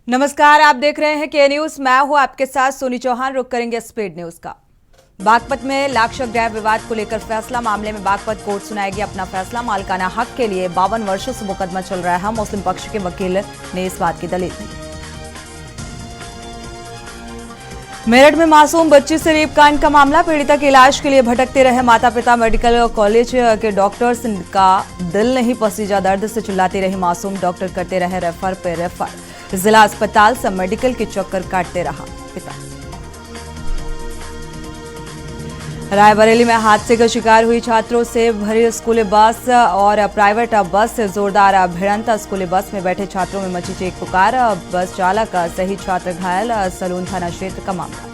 नमस्कार, आप देख रहे हैं के न्यूज। मैं हूं आपके साथ सोनी चौहान। रुक करेंगे स्पीड न्यूज का। बागपत में लाक्ष गृह विवाद को लेकर फैसला। मामले में बागपत कोर्ट सुनाएगी अपना फैसला। मालिकाना हक के लिए 52 वर्षों से मुकदमा चल रहा है। मुस्लिम पक्ष के वकील ने इस बात की दलील दी। मेरठ में मासूम बच्ची से रेप कांड का मामला। पीड़िता के इलाज के लिए भटकते रहे माता पिता। मेडिकल कॉलेज के डॉक्टर्स का दिल नहीं पसीजा। दर्द से चिल्लाती रही मासूम। डॉक्टर करते रहे रेफर पे रेफर। जिला अस्पताल से मेडिकल के चक्कर काटते रहा पिता। रायबरेली में हादसे का शिकार हुई छात्रों से भरी स्कूली बस और प्राइवेट बस से जोरदार भिड़ंत। स्कूली बस में बैठे छात्रों में मची चीख पुकार। बस चालक सहित छात्र घायल। सलून थाना क्षेत्र का मामला।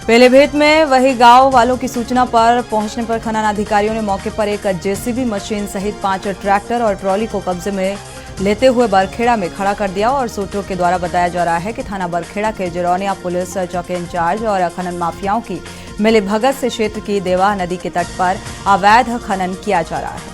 पीलीभीत में वही गांव वालों की सूचना पर पहुंचने पर खनन अधिकारियों ने मौके पर एक जेसीबी मशीन सहित 5 ट्रैक्टर और ट्रॉली को कब्जे में लेते हुए बरखेड़ा में खड़ा कर दिया। और सूत्रों के द्वारा बताया जा रहा है कि थाना बरखेड़ा के जिरौनिया पुलिस चौकी इंचार्ज और खनन माफियाओं की मिलीभगत से क्षेत्र की देवाह नदी के तट पर अवैध खनन किया जा रहा है।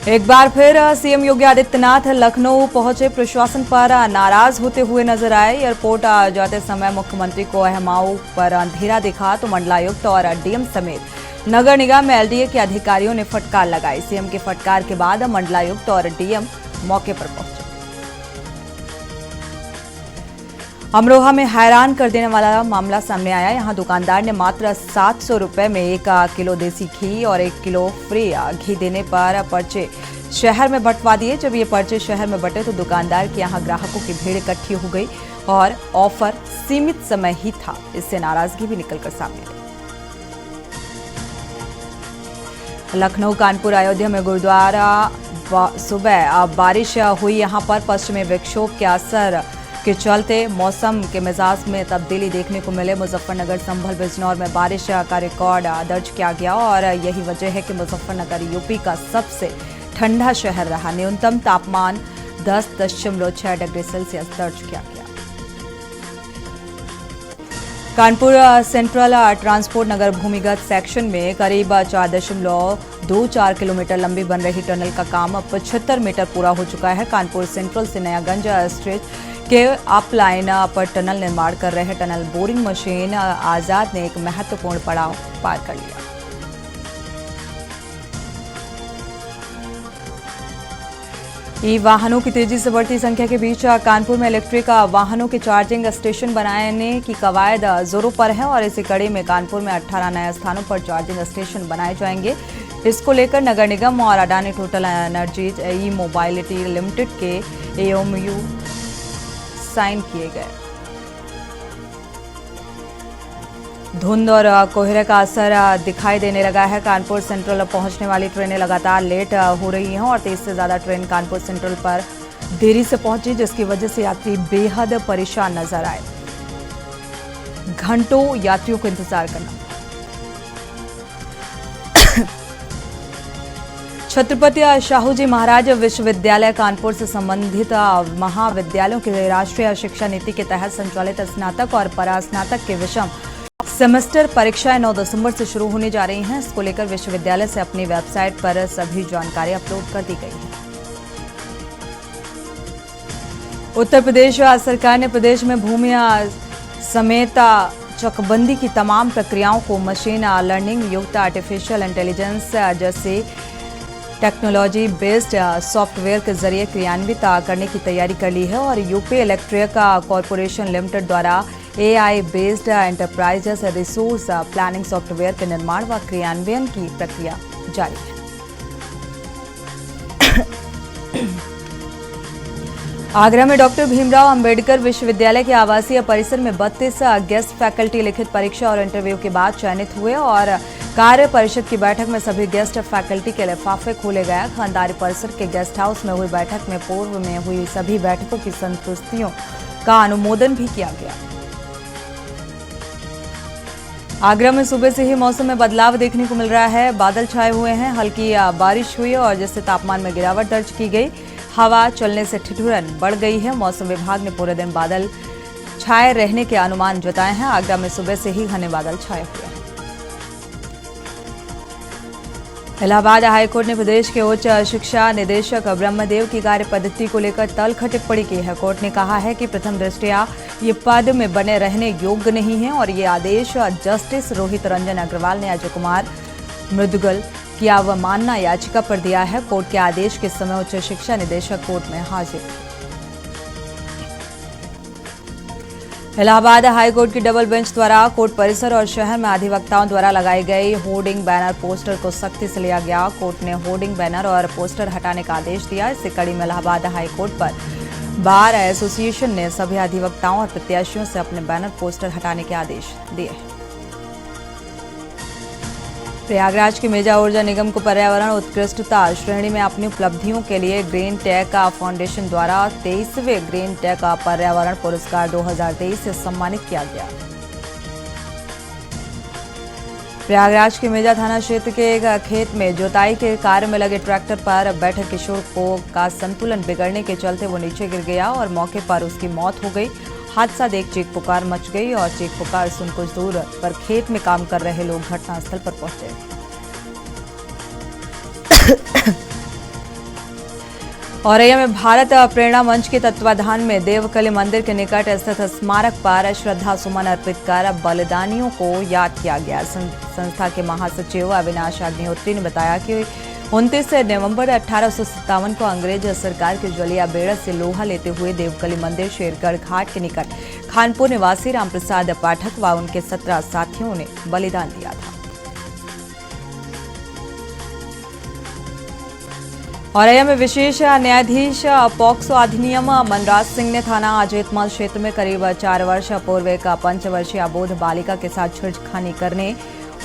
एक बार फिर सीएम योगी आदित्यनाथ लखनऊ पहुंचे। प्रशासन पर नाराज होते हुए नजर आए। एयरपोर्ट जाते समय मुख्यमंत्री को अहमाऊ पर अंधेरा दिखा तो मंडलायुक्त और डीएम समेत नगर निगम में एलडीए के अधिकारियों ने फटकार लगाई। सीएम के फटकार के बाद मंडलायुक्त और डीएम मौके पर पहुंचे। अमरोहा में हैरान कर देने वाला मामला सामने आया। यहां दुकानदार ने मात्र 700 रुपए में 1 किलो देसी घी और 1 किलो फ्री घी देने पर पर्चे शहर में बंटवा दिए। जब ये पर्चे शहर में बंटे तो दुकानदार के यहां ग्राहकों की भीड़ इकट्ठी हो गई और ऑफर सीमित समय ही था। इससे नाराजगी भी निकलकर सामने आई। लखनऊ कानपुर अयोध्या में गुरुद्वारा सुबह बारिश हुई। यहां पर पश्चिमी विक्षोभ के असर के चलते मौसम के मिजाज में तब्दीली देखने को मिले। मुजफ्फरनगर, संभल, बिजनौर में बारिश का रिकॉर्ड दर्ज किया गया और यही वजह है कि मुजफ्फरनगर यूपी का सबसे ठंडा शहर रहा। न्यूनतम तापमान 10.6 डिग्री सेल्सियस दर्ज किया गया। कानपुर सेंट्रल ट्रांसपोर्ट नगर भूमिगत सेक्शन में करीब 4.24 किलोमीटर लंबी बन रही टनल का काम 75 मीटर पूरा हो चुका है। कानपुर सेंट्रल से नयागंज स्ट्रीट के अप लाइन पर टनल निर्माण कर रहे टनल बोरिंग मशीन आजाद ने एक महत्वपूर्ण पड़ाव पार कर लिया। ई वाहनों की तेजी से बढ़ती संख्या के बीच कानपुर में इलेक्ट्रिक वाहनों के चार्जिंग स्टेशन बनाने की कवायद जोरों पर है और इसी कड़ी में कानपुर में 18 नए स्थानों पर चार्जिंग स्टेशन बनाए जाएंगे। इसको लेकर नगर निगम और अडानी टोटल एनर्जीज ई मोबाइलिटी लिमिटेड के एएमयू साइन किए गए। धुंध और कोहरे का असर दिखाई देने लगा है। कानपुर सेंट्रल पहुंचने वाली ट्रेनें लगातार लेट हो रही हैं और 30 से ज्यादा ट्रेन कानपुर सेंट्रल पर देरी से पहुंची, जिसकी वजह से यात्री बेहद परेशान नजर आए। घंटों यात्रियों को इंतजार करना। छत्रपति शाहूजी महाराज विश्वविद्यालय कानपुर से संबंधित महाविद्यालयों की राष्ट्रीय शिक्षा नीति के तहत संचालित स्नातक और परास्नातक के विषम सेमेस्टर परीक्षाएं 9 दिसंबर से शुरू होने जा रही हैं। इसको लेकर विश्वविद्यालय से अपनी वेबसाइट पर सभी जानकारी अपलोड कर दी गई है। उत्तर प्रदेश सरकार ने प्रदेश में भूमि समेत चकबंदी की तमाम प्रक्रियाओं को मशीन लर्निंग युक्त आर्टिफिशियल इंटेलिजेंस जैसे टेक्नोलॉजी बेस्ड सॉफ्टवेयर के जरिए क्रियान्वित करने की तैयारी कर ली है और यूपी इलेक्ट्रिक कॉरपोरेशन लिमिटेड द्वारा AI based enterprises resource planning software के निर्माण व क्रियान्वयन की प्रक्रिया जारी है। आगरा में डॉक्टर भीमराव अंबेडकर विश्वविद्यालय के आवासीय परिसर में 32 गेस्ट फैकल्टी लिखित परीक्षा और इंटरव्यू के बाद चयनित हुए और कार्य परिषद की बैठक में सभी गेस्ट फैकल्टी के लिफाफे खोले गए। खानदारी परिसर के गेस्ट हाउस में हुई बैठक में पूर्व में हुई सभी बैठकों की संतुष्टियों का अनुमोदन भी किया गया। आगरा में सुबह से ही मौसम में बदलाव देखने को मिल रहा है। बादल छाए हुए हैं, हल्की बारिश हुई और जिससे तापमान में गिरावट दर्ज की गई। हवा चलने से ठिठुरन बढ़ गई है। मौसम विभाग ने पूरे दिन बादल छाए रहने के अनुमान जताए हैं। आगरा में सुबह से ही घने बादल छाए हुए हैं। इलाहाबाद हाईकोर्ट ने प्रदेश के उच्च शिक्षा निदेशक ब्रह्मदेव की कार्य पद्धति को लेकर तल्ख टिप्पणी की है। कोर्ट ने कहा है कि प्रथम दृष्टया ये पद में बने रहने योग्य नहीं है और ये आदेश जस्टिस रोहित रंजन अग्रवाल ने अजय कुमार मृदुगल की अवमानना याचिका पर दिया है। कोर्ट के आदेश के समय उच्च शिक्षा निदेशक कोर्ट में हाजिर। इलाहाबाद हाईकोर्ट की डबल बेंच द्वारा कोर्ट परिसर और शहर में अधिवक्ताओं द्वारा लगाई गई होर्डिंग बैनर पोस्टर को सख्ती से लिया गया। कोर्ट ने होर्डिंग बैनर और पोस्टर हटाने का आदेश दिया। इसी कड़ी में इलाहाबाद हाईकोर्ट पर बार एसोसिएशन ने सभी अधिवक्ताओं और प्रत्याशियों से अपने बैनर पोस्टर हटाने के आदेश दिए हैं। प्रयागराज के मेजा ऊर्जा निगम को पर्यावरण उत्कृष्टता श्रेणी में अपनी उपलब्धियों के लिए ग्रीन टेक फाउंडेशन द्वारा 23वें ग्रीन टेक पर्यावरण पुरस्कार 2023 से सम्मानित किया गया। प्रयागराज के मेजा थाना क्षेत्र के एक खेत में जोताई के कार्य में लगे ट्रैक्टर पर बैठे किशोर का संतुलन बिगड़ने के चलते वो नीचे गिर गया और मौके पर उसकी मौत हो गई। हादसा देख चीख पुकार मच गई और चीख पुकार सुन कुछ दूर पर खेत में काम कर रहे लोग घटनास्थल पर पहुंचे। औरैया में भारत प्रेरणा मंच के तत्वाधान में देवकली मंदिर के निकट स्थित स्मारक पर श्रद्धा सुमन अर्पित कर बलिदानियों को याद किया गया। संस्था के महासचिव अविनाश अग्निहोत्री ने बताया कि 29 नवंबर 1857 को अंग्रेज सरकार के जलिया बेड़ा से लोहा लेते हुए देवकली मंदिर शेरगढ़ घाट के निकट खानपुर निवासी रामप्रसाद पाठक व उनके 17 साथियों ने बलिदान दिया था। औरैया में विशेष न्यायाधीश पॉक्सो अधिनियम मनराज सिंह ने थाना अजेतमल क्षेत्र में करीब 4 वर्ष पूर्व एक 5 वर्षीय अबोध बालिका के साथ छेड़खानी करने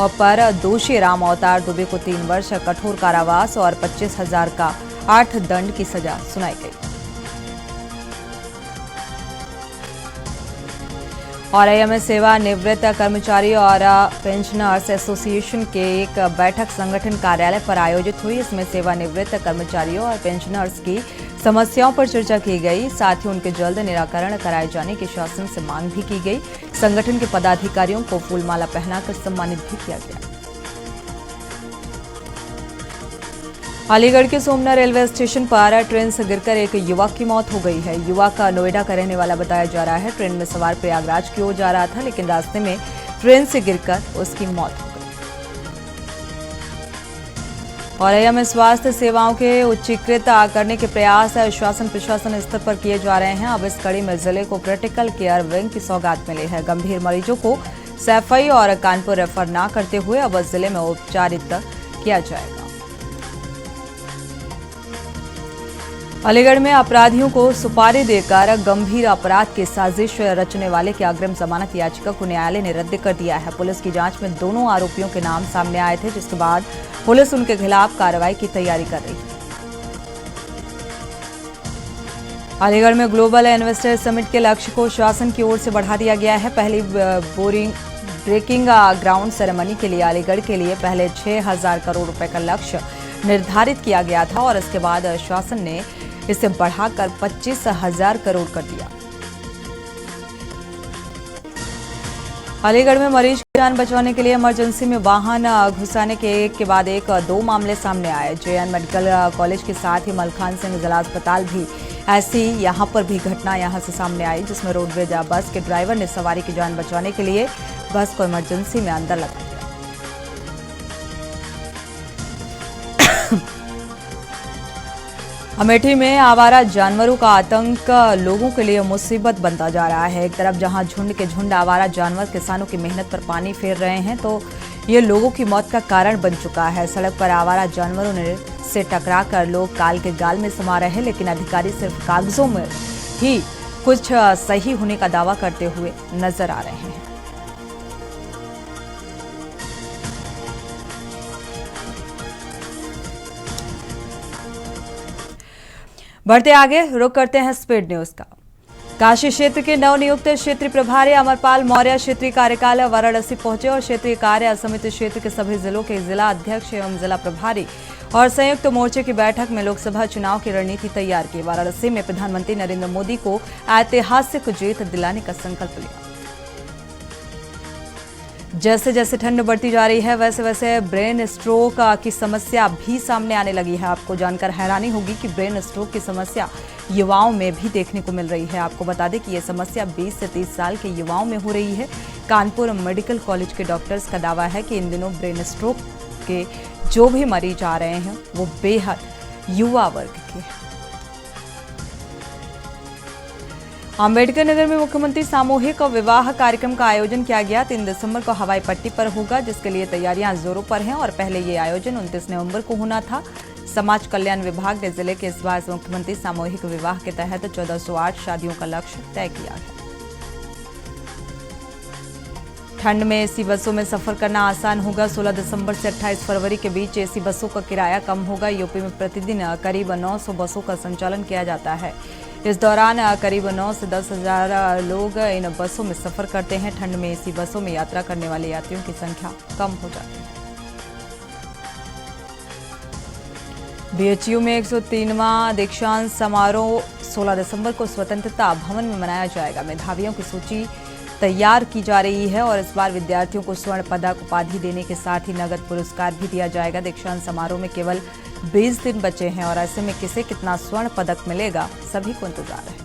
और पर दोषी राम अवतार दुबे को 3 वर्ष कठोर कारावास और 25,000 का अर्थदंड की सजा सुनाई गई। औरैया में सेवानिवृत्त कर्मचारी और पेंशनर्स एसोसिएशन के एक बैठक संगठन कार्यालय पर आयोजित हुई। इसमें सेवानिवृत्त कर्मचारियों और पेंशनर्स की समस्याओं पर चर्चा की गई। साथ ही उनके जल्द निराकरण कराए जाने की शासन से मांग भी की गई। संगठन के पदाधिकारियों को फूलमाला पहनाकर सम्मानित भी किया गया। अलीगढ़ के सोमना रेलवे स्टेशन पर ट्रेन से गिरकर एक युवक की मौत हो गई है। युवक नोएडा का रहने वाला बताया जा रहा है। ट्रेन में सवार प्रयागराज की ओर जा रहा था, लेकिन रास्ते में ट्रेन से गिरकर उसकी मौत हो गई। औरैया में स्वास्थ्य सेवाओं के उच्चीकृत करने के प्रयास शासन प्रशासन स्तर पर किए जा रहे हैं। अब इस कड़ी में जिले को क्रिटिकल केयर विंग की सौगात मिली है। गंभीर मरीजों को सैफई और कानपुर रेफर न करते हुए अब जिले में उपचारित किया जाएगा। अलीगढ़ में अपराधियों को सुपारी देकर गंभीर अपराध की साजिश रचने वाले की अग्रिम जमानत याचिका को न्यायालय ने रद्द कर दिया है। पुलिस की जांच में दोनों आरोपियों के नाम सामने आए थे, जिसके बाद पुलिस उनके खिलाफ कार्रवाई की तैयारी कर रही है। अलीगढ़ में ग्लोबल इन्वेस्टर समिट के लक्ष्य को शासन की ओर से बढ़ा दिया गया है। पहली ब्रेकिंग ग्राउंड सेरेमनी के लिए अलीगढ़ के लिए पहले 6,000 करोड़ रुपए का लक्ष्य निर्धारित किया गया था और इसके बाद शासन ने इसे बढ़ाकर 25,000 करोड़ कर दिया। अलीगढ़ में मरीज की जान बचाने के लिए इमरजेंसी में वाहन घुसाने के एक के बाद एक 2 मामले सामने आए। JN मेडिकल कॉलेज के साथ ही मलखान सिंह जिला अस्पताल भी ऐसी यहां पर भी घटना यहां से सामने आई, जिसमें रोडवेज बस के ड्राइवर ने सवारी की जान बचाने के लिए बस को इमरजेंसी में अंदर लगा दिया। अमेठी में आवारा जानवरों का आतंक लोगों के लिए मुसीबत बनता जा रहा है। एक तरफ जहां झुंड के झुंड आवारा जानवर किसानों की मेहनत पर पानी फेर रहे हैं, तो ये लोगों की मौत का कारण बन चुका है। सड़क पर आवारा जानवरों से टकराकर लोग काल के गाल में समा रहे हैं, लेकिन अधिकारी सिर्फ कागजों में ही कुछ सही होने का दावा करते हुए नजर आ रहे हैं। बढ़ते आगे, रुक करते हैं स्पीड न्यूज का। काशी क्षेत्र के नवनियुक्त क्षेत्रीय प्रभारी अमरपाल मौर्य क्षेत्रीय कार्यकाल वाराणसी पहुंचे और क्षेत्रीय कार्य समिति क्षेत्र के सभी जिलों के जिला अध्यक्ष एवं जिला प्रभारी और संयुक्त मोर्चे की बैठक में लोकसभा चुनाव की रणनीति तैयार की। वाराणसी में प्रधानमंत्री नरेंद्र मोदी को ऐतिहासिक जीत दिलाने का संकल्प लिया। जैसे जैसे ठंड बढ़ती जा रही है वैसे वैसे ब्रेन स्ट्रोक की समस्या भी सामने आने लगी है। आपको जानकर हैरानी होगी कि ब्रेन स्ट्रोक की समस्या युवाओं में भी देखने को मिल रही है। आपको बता दें कि यह समस्या 20 से 30 साल के युवाओं में हो रही है। कानपुर मेडिकल कॉलेज के डॉक्टर्स का दावा है कि इन दिनों ब्रेन स्ट्रोक के जो भी मरीज आ रहे हैं वो बेहद युवा वर्ग के हैं। अंबेडकर नगर में मुख्यमंत्री सामूहिक विवाह कार्यक्रम का आयोजन किया गया। 3 दिसंबर को हवाई पट्टी पर होगा, जिसके लिए तैयारियां जोरों पर हैं और पहले ये आयोजन 29 नवंबर को होना था। समाज कल्याण विभाग ने जिले के इस बार मुख्यमंत्री सामूहिक विवाह के तहत 1408 शादियों का लक्ष्य तय किया है। ठंड में एसी बसों में सफर करना आसान होगा। 16 दिसंबर से 28 फरवरी के बीच एसी बसों का किराया कम होगा। यूपी में प्रतिदिन करीब 900 बसों का संचालन किया जाता है। इस दौरान करीब 9 से 10 हजार लोग इन बसों में सफर करते हैं। ठंड में एसी बसों में यात्रा करने वाले यात्रियों की संख्या कम हो जाती है। बीएचयू में 103वां दीक्षांत समारोह 16 दिसंबर को स्वतंत्रता भवन में मनाया जाएगा। मेधावियों की सूची तैयार की जा रही है और इस बार विद्यार्थियों को स्वर्ण पदक उपाधि देने के साथ ही नगद पुरस्कार भी दिया जाएगा। दीक्षांत समारोह में केवल 20 दिन बचे हैं और ऐसे में किसे कितना स्वर्ण पदक मिलेगा, सभी को इंतजार है।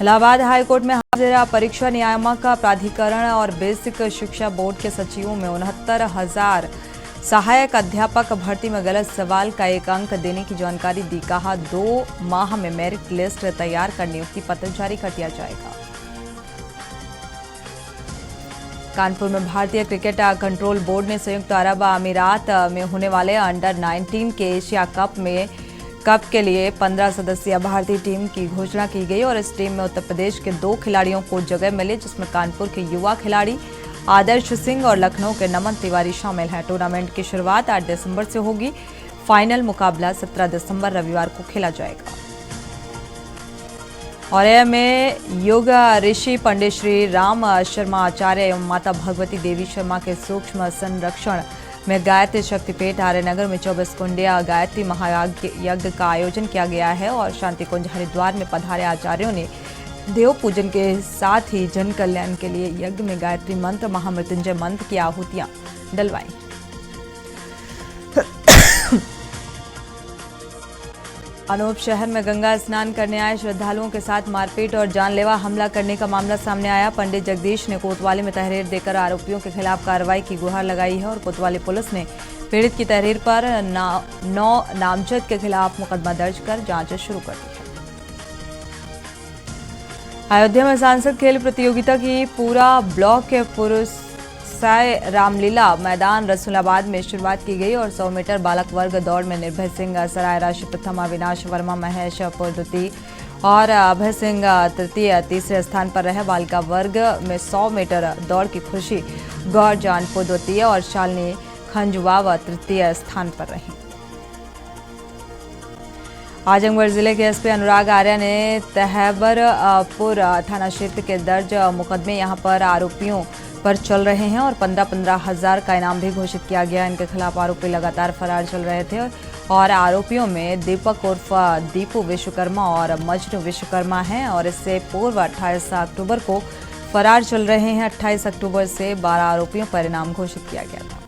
इलाहाबाद हाईकोर्ट में हाजिर परीक्षा नियामक प्राधिकरण और बेसिक शिक्षा बोर्ड के सचिवों में 69,000 सहायक अध्यापक भर्ती में गलत सवाल का 1 अंक देने की जानकारी दी। कहा 2 माह में मेरिट लिस्ट तैयार कर नियुक्ति पत्र जारी कर दिया जाएगा। कानपुर में भारतीय क्रिकेट कंट्रोल बोर्ड ने संयुक्त अरब अमीरात में होने वाले अंडर 19 के एशिया कप के लिए 15 सदस्यीय भारतीय टीम की घोषणा की गई और इस टीम में उत्तर प्रदेश के 2 खिलाड़ियों को जगह मिली, जिसमें कानपुर के युवा खिलाड़ी आदर्श सिंह और लखनऊ के नमन तिवारी शामिल हैं। टूर्नामेंट की शुरुआत 8 दिसंबर से होगी। फाइनल मुकाबला 17 दिसंबर रविवार को खेला जाएगा। और में योग ऋषि पंडित श्री राम शर्मा आचार्य एवं माता भगवती देवी शर्मा के सूक्ष्म संरक्षण में गायत्री शक्तिपीठ आर्यनगर में 24 कुंडिया गायत्री महायज्ञ का आयोजन किया गया है और शांति कुंज हरिद्वार में पधारे आचार्यों ने देव पूजन के साथ ही जन कल्याण के लिए यज्ञ में गायत्री मंत्र महामृत्युंजय मंत्र की आहुतियां डलवाई। अनूप शहर में गंगा स्नान करने आए श्रद्धालुओं के साथ मारपीट और जानलेवा हमला करने का मामला सामने आया। पंडित जगदीश ने कोतवाली में तहरीर देकर आरोपियों के खिलाफ कार्रवाई की गुहार लगाई है और कोतवाली पुलिस ने पीड़ित की तहरीर पर 9 नामजद के खिलाफ मुकदमा दर्ज कर जांच शुरू कर दी है। अयोध्या में सांसद खेल प्रतियोगिता की पूरा ब्लॉक के पुरुष रामलीला मैदान रसूलाबाद में शुरुआत की गई और 100 मीटर बालक वर्ग दौड़ में निर्भय सिंह सराय राशि प्रथम, अविनाश वर्मा महेश द्वितीय और अभय सिंह तृतीय, तीसरे स्थान पर रहे। बालिका वर्ग में 100 मीटर दौड़ की खुशी गौर जानपुर द्वितीय और शालिनी खंजुवावा तृतीय स्थान पर रही। आजमगढ़ जिले के एसपी अनुराग आर्य ने तहबरपुर थाना क्षेत्र के दर्ज मुकदमे यहां पर आरोपियों पर चल रहे हैं और 15-15 हजार का इनाम भी घोषित किया गया। इनके खिलाफ आरोपी लगातार फरार चल रहे थे और आरोपियों में दीपक उर्फ दीपू विश्वकर्मा और मजनू विश्वकर्मा हैं और इससे पूर्व 28 अक्टूबर को फरार चल रहे हैं। 28 अक्टूबर से 12 आरोपियों पर इनाम घोषित किया गया था।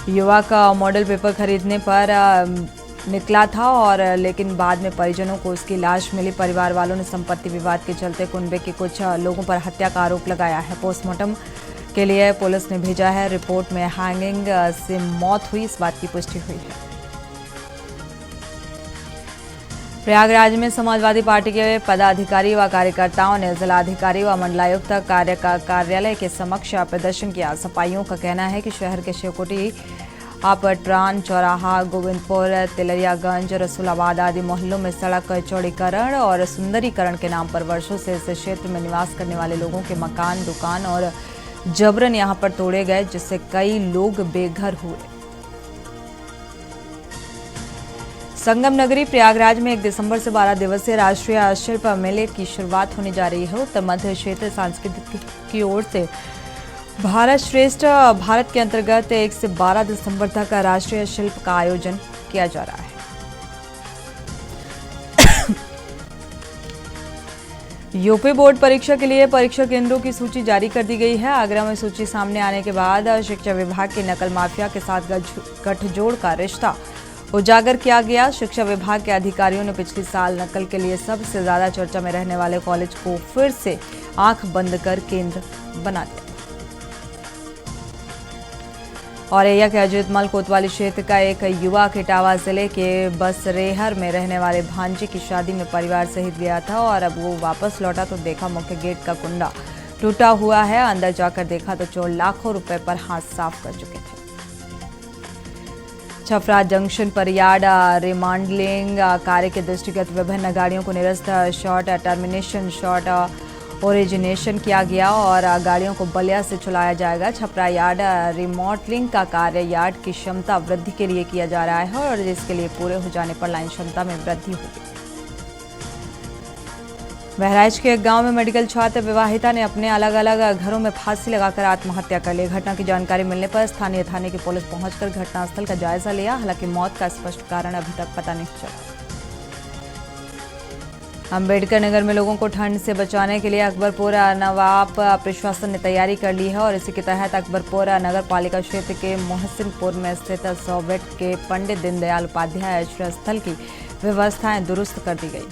युवा का मॉडल पेपर खरीदने पर निकला था और लेकिन बाद में परिजनों को उसकी लाश मिली। परिवार वालों ने संपत्ति विवाद के चलते कुनबे के कुछ लोगों पर हत्या का आरोप लगाया है। पोस्टमार्टम के लिए पुलिस ने भेजा है। रिपोर्ट में हैंगिंग से मौत हुई, इस बात की पुष्टि हुई है। प्रयागराज में समाजवादी पार्टी के पदाधिकारी व कार्यकर्ताओं ने जिलाधिकारी व मंडलायुक्त कार्यालय के समक्ष प्रदर्शन किया। सपाइयों का कहना है कि शहर के शिवकुटी पटरान चौराहा, गोविंदपुर, तिलरियागंज, रसूलाबाद आदि मोहल्लों में सड़क चौड़ीकरण और सुंदरीकरण के नाम पर वर्षों से इस क्षेत्र में निवास करने वाले लोगों के मकान, दुकान और जबरन यहां पर तोड़े गए, जिससे कई लोग बेघर हुए। संगम नगरी प्रयागराज में 1 दिसंबर से 12 दिवसीय राष्ट्रीय शिल्प मेले की शुरुआत होने जा रही है। उत्तर मध्य क्षेत्र सांस्कृतिक की ओर से भारत श्रेष्ठ भारत के अंतर्गत 1 से 12 दिसंबर तक राष्ट्रीय शिल्प का आयोजन किया जा रहा है। यूपी बोर्ड परीक्षा के लिए परीक्षा केंद्रों की सूची जारी कर दी गई है। आगरा में सूची सामने आने के बाद शिक्षा विभाग के नकल माफिया के साथ गठजोड़ का रिश्ता उजागर किया गया। शिक्षा विभाग के अधिकारियों ने पिछले साल नकल के लिए सबसे ज्यादा चर्चा में रहने वाले कॉलेज को फिर से आंख बंद कर केंद्र बना दिया। औरैया के अजीतमल कोतवाली क्षेत्र का एक युवक इटावा जिले के बसरेहर में रहने वाले भांजे की शादी में परिवार सहित गया था और अब वो वापस लौटा तो देखा मुख्य गेट का कुंडा टूटा हुआ है। अंदर जाकर देखा तो चोर लाखों रुपए पर हाथ साफ कर चुके थे। छपरा जंक्शन पर यार्ड रिमांडलिंग कार्य के दृष्टिगत विभिन्न गाड़ियों को निरस्त शॉर्ट टर्मिनेशन शॉर्ट ओरिजिनेशन किया गया और गाड़ियों को बलिया से चलाया जाएगा। छपरा यार्ड रिमॉडलिंग का कार्य यार्ड की क्षमता वृद्धि के लिए किया जा रहा है और जिसके लिए पूरे हो जाने पर लाइन क्षमता में वृद्धि होगी। बहराइच के एक गांव में मेडिकल छात्र विवाहिता ने अपने अलग अलग घरों में फांसी लगाकर आत्महत्या कर ली। घटना की जानकारी मिलने पर स्थानीय थाने की पुलिस पहुंचकर घटनास्थल का जायजा लिया। हालांकि मौत का स्पष्ट कारण अभी तक पता नहीं चला। अंबेडकर नगर में लोगों को ठंड से बचाने के लिए अकबरपुर नवाब प्रशासन ने तैयारी कर ली है और इसी के तहत अकबरपुर नगर पालिका क्षेत्र के मोहसिनपुर में स्थित सोवेट के पंडित दीनदयाल उपाध्याय आश्रय स्थल की व्यवस्थाएं दुरुस्त कर दी गई।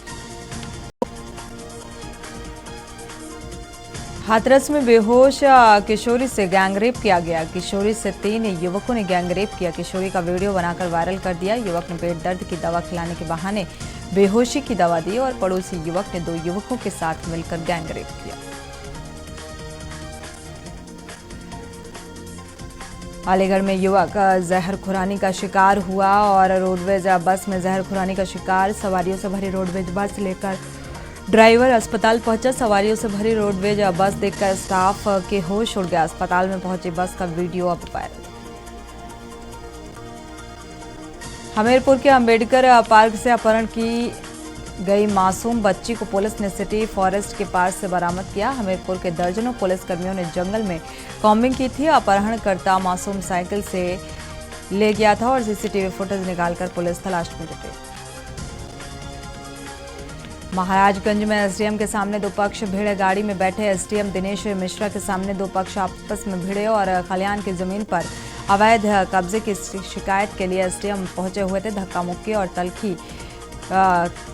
हाथरस में बेहोश किशोरी से गैंगरेप किया गया। किशोरी से 3 युवकों ने गैंगरेप किया। किशोरी का वीडियो बनाकर वायरल कर दिया। युवक ने पेट दर्द की दवा खिलाने के बहाने बेहोशी की दवा दी और पड़ोसी युवक ने 2 युवकों के साथ मिलकर गैंगरेप किया। अलीगढ़ में युवक जहर खुरानी का शिकार हुआ और रोडवेज बस में जहर खुरानी का शिकार। सवारियों से भरी रोडवेज बस लेकर ड्राइवर अस्पताल पहुंचा। सवारियों से भरी रोडवेज बस देखकर स्टाफ के होश उड़ गया। अस्पताल में पहुंची बस का वीडियो अब वायरल। हमीरपुर के अंबेडकर पार्क से अपहरण की गई मासूम बच्ची को पुलिस ने सिटी फॉरेस्ट के पास से बरामद किया। हमीरपुर के दर्जनों पुलिसकर्मियों ने जंगल में कॉम्बिंग की थी। अपहरणकर्ता मासूम साइकिल से ले गया था और सीसीटीवी फुटेज निकालकर पुलिस तलाश में जुटी। महाराजगंज में एसडीएम के सामने 2 पक्ष भिड़े। गाड़ी में बैठे एसडीएम दिनेश मिश्रा के सामने 2 पक्ष आपस में भिड़े और खलियान की जमीन पर अवैध कब्जे की शिकायत के लिए एसडीएम पहुंचे हुए थे। धक्का मुक्की और तल्खी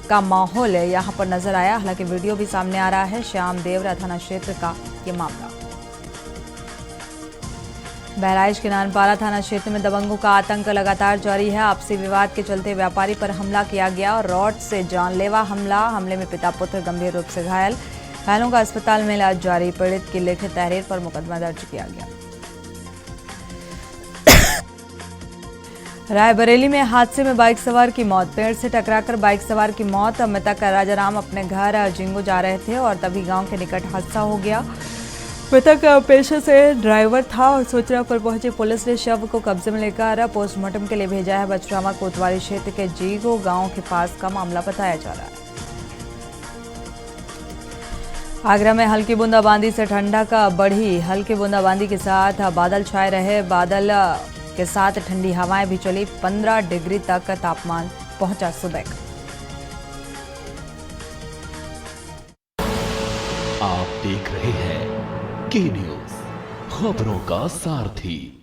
का माहौल यहां पर नजर आया। हालांकि वीडियो भी सामने आ रहा है। श्याम देवरा थाना क्षेत्र का ये मामला। बहराइच के नानपारा थाना क्षेत्र में दबंगों का आतंक लगातार जारी है। आपसी विवाद के चलते व्यापारी पर हमला किया गया और रॉड से जानलेवा हमले में पिता पुत्र गंभीर रूप से घायल। घायलों का अस्पताल में इलाज जारी। पीड़ित की लिखित तहरीर पर मुकदमा दर्ज किया गया। रायबरेली में हादसे में बाइक सवार की मौत। पेड़ से टकराकर बाइक सवार की मौत। मृतक राजाराम अपने घर जिंगो जा रहे थे और तभी गांव के निकट हादसा हो गया। मृतक पेशे से ड्राइवर था और सूचना पर पहुंची पुलिस ने शव को कब्जे में लेकर पोस्टमार्टम के लिए भेजा है। बचरामा कोतवाली क्षेत्र के जीगो गांव के पास का मामला बताया जा रहा है। आगरा में हल्की बूंदाबांदी से ठंडक बढ़ी। हल्की बूंदाबांदी के साथ बादल छाए रहे। बादल के साथ ठंडी हवाएं भी चली। 15 डिग्री तक तापमान पहुंचा सुबह का। आप देख रहे हैं के न्यूज, खबरों का सारथी।